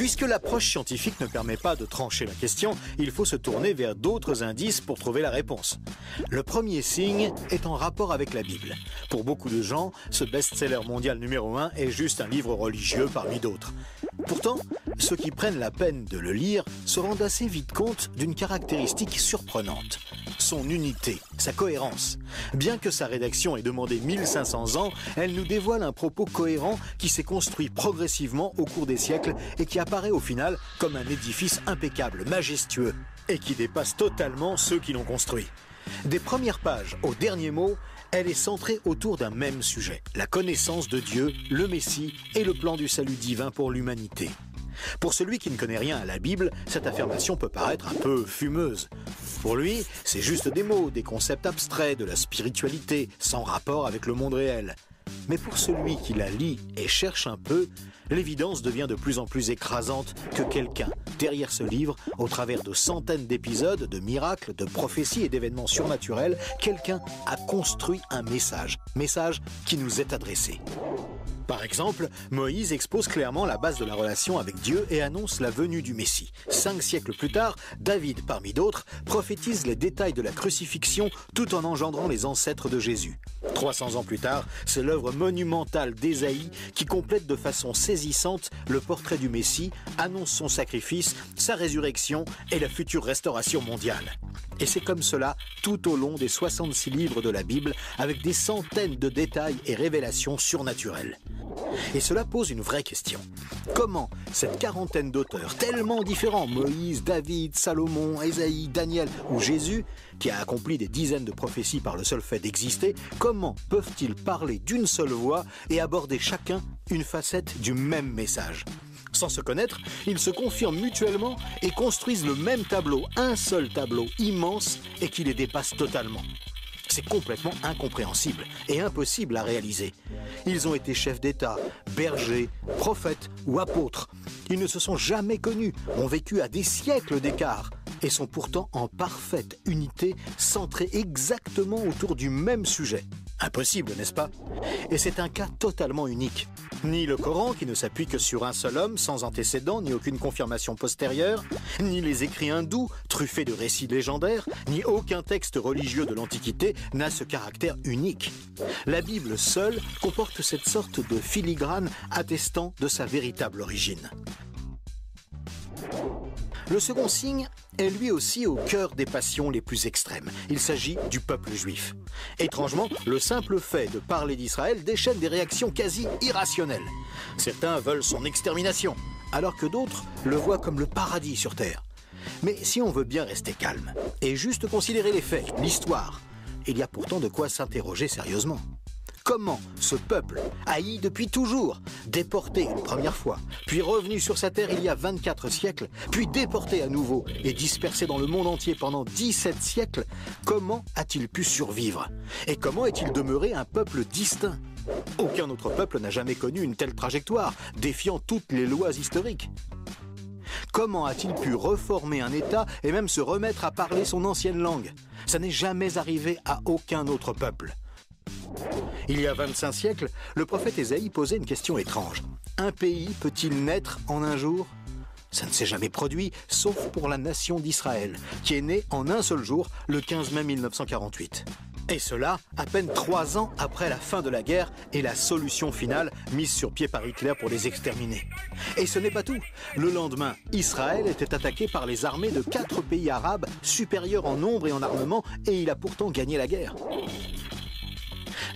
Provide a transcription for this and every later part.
Puisque l'approche scientifique ne permet pas de trancher la question, il faut se tourner vers d'autres indices pour trouver la réponse. Le premier signe est en rapport avec la Bible. Pour beaucoup de gens, ce best-seller mondial numéro 1 est juste un livre religieux parmi d'autres. Pourtant, ceux qui prennent la peine de le lire se rendent assez vite compte d'une caractéristique surprenante. Son unité, sa cohérence. Bien que sa rédaction ait demandé 1500 ans, elle nous dévoile un propos cohérent qui s'est construit progressivement au cours des siècles et qui apparaît au final comme un édifice impeccable, majestueux, et qui dépasse totalement ceux qui l'ont construit. Des premières pages au dernier mot, elle est centrée autour d'un même sujet, la connaissance de Dieu, le Messie et le plan du salut divin pour l'humanité. Pour celui qui ne connaît rien à la Bible, cette affirmation peut paraître un peu fumeuse. Pour lui, c'est juste des mots, des concepts abstraits, de la spiritualité, sans rapport avec le monde réel. Mais pour celui qui la lit et cherche un peu, l'évidence devient de plus en plus écrasante que quelqu'un, derrière ce livre, au travers de centaines d'épisodes, de miracles, de prophéties et d'événements surnaturels, quelqu'un a construit un message qui nous est adressé. Par exemple, Moïse expose clairement la base de la relation avec Dieu et annonce la venue du Messie. 5 siècles plus tard, David, parmi d'autres, prophétise les détails de la crucifixion tout en engendrant les ancêtres de Jésus. 300 ans plus tard, c'est l'œuvre monumentale d'Ésaïe qui complète de façon saisissante le portrait du Messie, annonce son sacrifice, sa résurrection et la future restauration mondiale. Et c'est comme cela tout au long des 66 livres de la Bible, avec des centaines de détails et révélations surnaturelles. Et cela pose une vraie question. Comment cette quarantaine d'auteurs tellement différents, Moïse, David, Salomon, Ésaïe, Daniel ou Jésus, qui a accompli des dizaines de prophéties par le seul fait d'exister, comment peuvent-ils parler d'une seule voix et aborder chacun une facette du même message ? Sans se connaître, ils se confirment mutuellement et construisent le même tableau, un seul tableau immense et qui les dépasse totalement. C'est complètement incompréhensible et impossible à réaliser. Ils ont été chefs d'État, bergers, prophètes ou apôtres. Ils ne se sont jamais connus, ont vécu à des siècles d'écart et sont pourtant en parfaite unité, centrés exactement autour du même sujet. Impossible, n'est-ce pas ? Et c'est un cas totalement unique. Ni le Coran, qui ne s'appuie que sur un seul homme, sans antécédent, ni aucune confirmation postérieure, ni les écrits hindous, truffés de récits légendaires, ni aucun texte religieux de l'Antiquité n'a ce caractère unique. La Bible seule comporte cette sorte de filigrane attestant de sa véritable origine. Le second signe est lui aussi au cœur des passions les plus extrêmes. Il s'agit du peuple juif. Étrangement, le simple fait de parler d'Israël déchaîne des réactions quasi irrationnelles. Certains veulent son extermination, alors que d'autres le voient comme le paradis sur terre. Mais si on veut bien rester calme et juste considérer les faits, l'histoire, il y a pourtant de quoi s'interroger sérieusement. Comment ce peuple, haï depuis toujours, déporté une première fois, puis revenu sur sa terre il y a 24 siècles, puis déporté à nouveau et dispersé dans le monde entier pendant 17 siècles, comment a-t-il pu survivre? Et comment est-il demeuré un peuple distinct? Aucun autre peuple n'a jamais connu une telle trajectoire, défiant toutes les lois historiques. Comment a-t-il pu reformer un État et même se remettre à parler son ancienne langue? Ça n'est jamais arrivé à aucun autre peuple. Il y a 25 siècles, le prophète Ésaïe posait une question étrange. Un pays peut-il naître en un jour? Ça ne s'est jamais produit, sauf pour la nation d'Israël, qui est née en un seul jour, le 15 mai 1948. Et cela, à peine 3 ans après la fin de la guerre et la solution finale mise sur pied par Hitler pour les exterminer. Et ce n'est pas tout. Le lendemain, Israël était attaqué par les armées de 4 pays arabes, supérieurs en nombre et en armement, et il a pourtant gagné la guerre.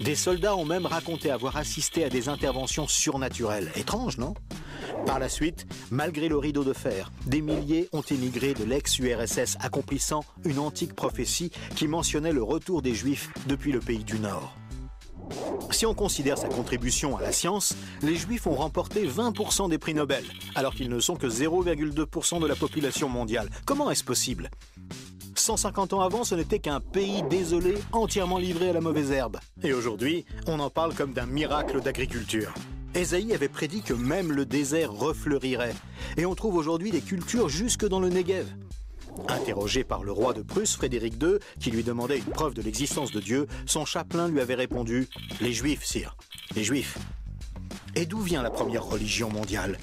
Des soldats ont même raconté avoir assisté à des interventions surnaturelles. Étrange, non ? Par la suite, malgré le rideau de fer, des milliers ont émigré de l'ex-URSS, accomplissant une antique prophétie qui mentionnait le retour des Juifs depuis le pays du Nord. Si on considère sa contribution à la science, les Juifs ont remporté 20% des prix Nobel, alors qu'ils ne sont que 0,2% de la population mondiale. Comment est-ce possible ? 150 ans avant, ce n'était qu'un pays désolé, entièrement livré à la mauvaise herbe. Et aujourd'hui, on en parle comme d'un miracle d'agriculture. Ésaïe avait prédit que même le désert refleurirait. Et on trouve aujourd'hui des cultures jusque dans le Negev. Interrogé par le roi de Prusse, Frédéric II, qui lui demandait une preuve de l'existence de Dieu, son chapelain lui avait répondu « Les Juifs, sire, les Juifs ». Et d'où vient la première religion mondiale ?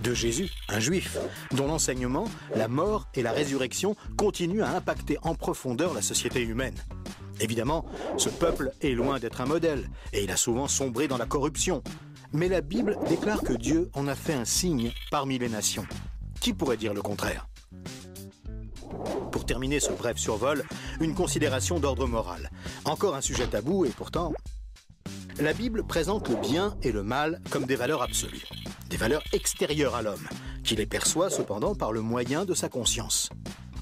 de Jésus, un juif, dont l'enseignement, la mort et la résurrection continuent à impacter en profondeur la société humaine. Évidemment, ce peuple est loin d'être un modèle, et il a souvent sombré dans la corruption. Mais la Bible déclare que Dieu en a fait un signe parmi les nations. Qui pourrait dire le contraire ? Pour terminer ce bref survol, une considération d'ordre moral. Encore un sujet tabou et pourtant... La Bible présente le bien et le mal comme des valeurs absolues, des valeurs extérieures à l'homme, qui les perçoit cependant par le moyen de sa conscience.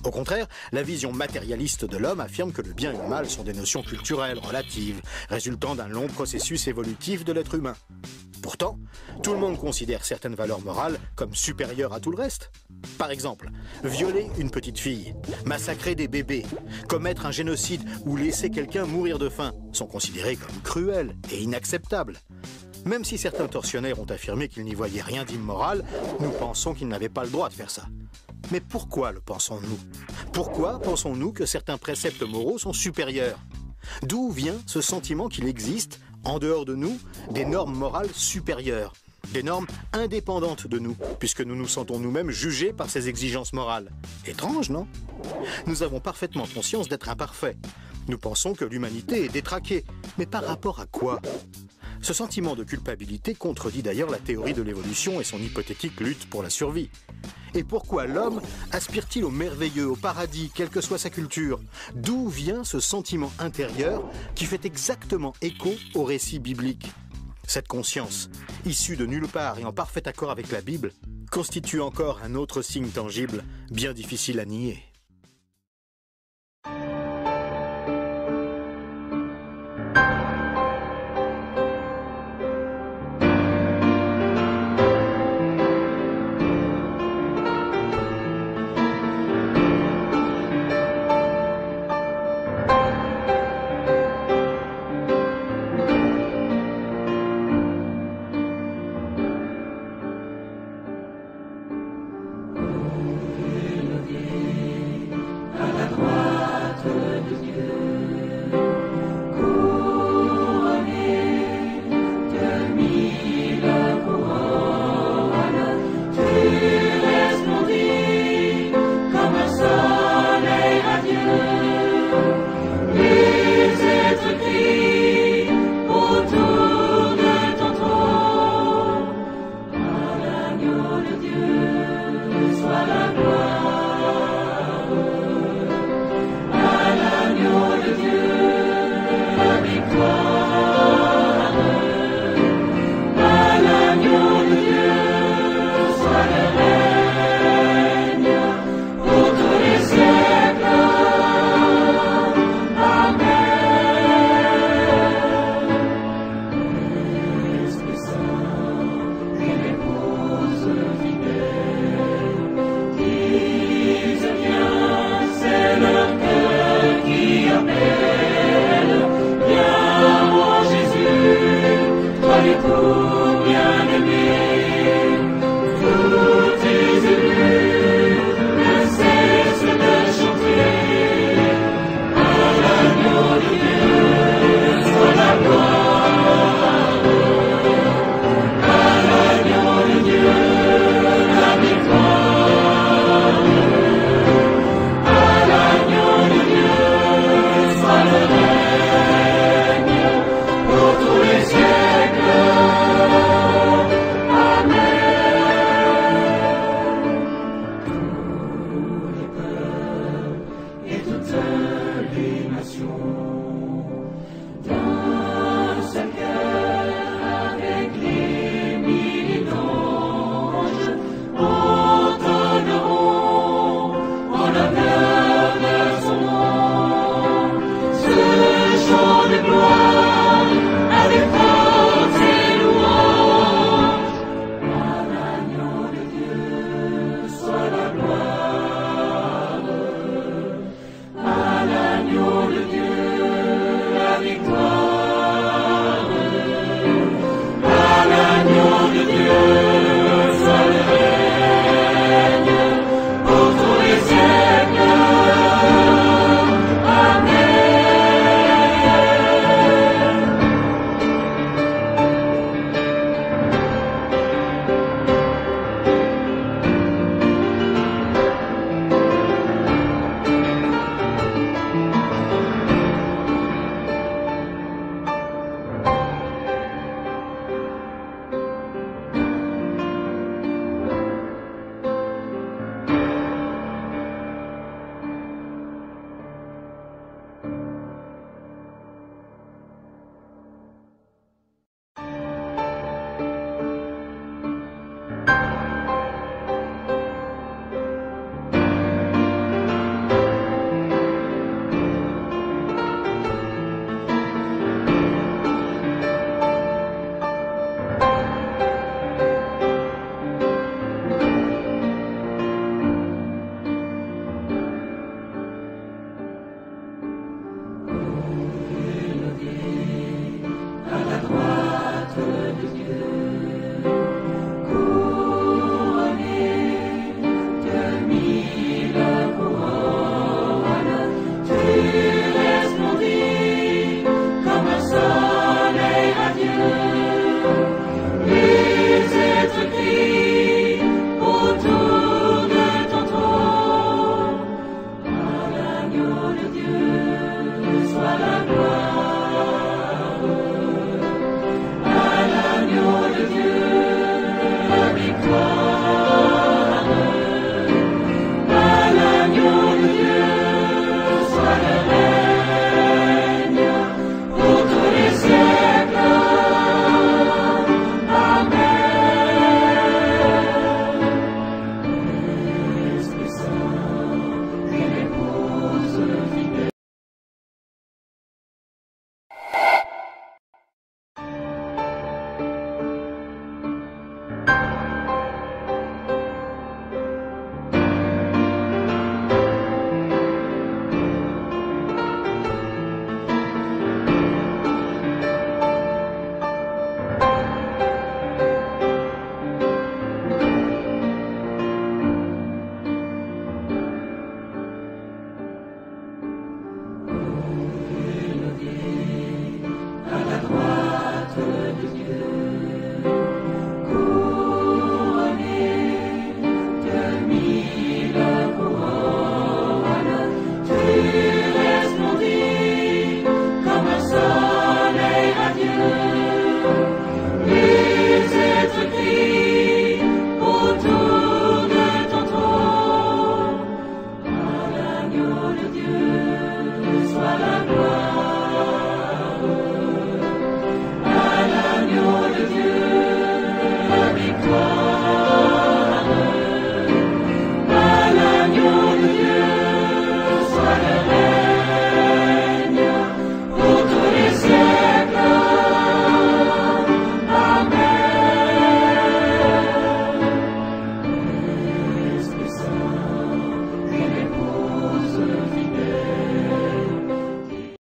Au contraire, la vision matérialiste de l'homme affirme que le bien et le mal sont des notions culturelles, relatives, résultant d'un long processus évolutif de l'être humain. Pourtant, tout le monde considère certaines valeurs morales comme supérieures à tout le reste. Par exemple, violer une petite fille, massacrer des bébés, commettre un génocide ou laisser quelqu'un mourir de faim sont considérés comme cruels et inacceptables. Même si certains tortionnaires ont affirmé qu'ils n'y voyaient rien d'immoral, nous pensons qu'ils n'avaient pas le droit de faire ça. Mais pourquoi le pensons-nous ? Pourquoi pensons-nous que certains préceptes moraux sont supérieurs ? D'où vient ce sentiment qu'il existe, en dehors de nous, des normes morales supérieures, des normes indépendantes de nous, puisque nous nous sentons nous-mêmes jugés par ces exigences morales? Étrange, non ? Nous avons parfaitement conscience d'être imparfaits. Nous pensons que l'humanité est détraquée, mais par rapport à quoi ? Ce sentiment de culpabilité contredit d'ailleurs la théorie de l'évolution et son hypothétique lutte pour la survie. Et pourquoi l'homme aspire-t-il au merveilleux, au paradis, quelle que soit sa culture? D'où vient ce sentiment intérieur qui fait exactement écho au récit biblique? Cette conscience, issue de nulle part et en parfait accord avec la Bible, constitue encore un autre signe tangible, bien difficile à nier. Les nations.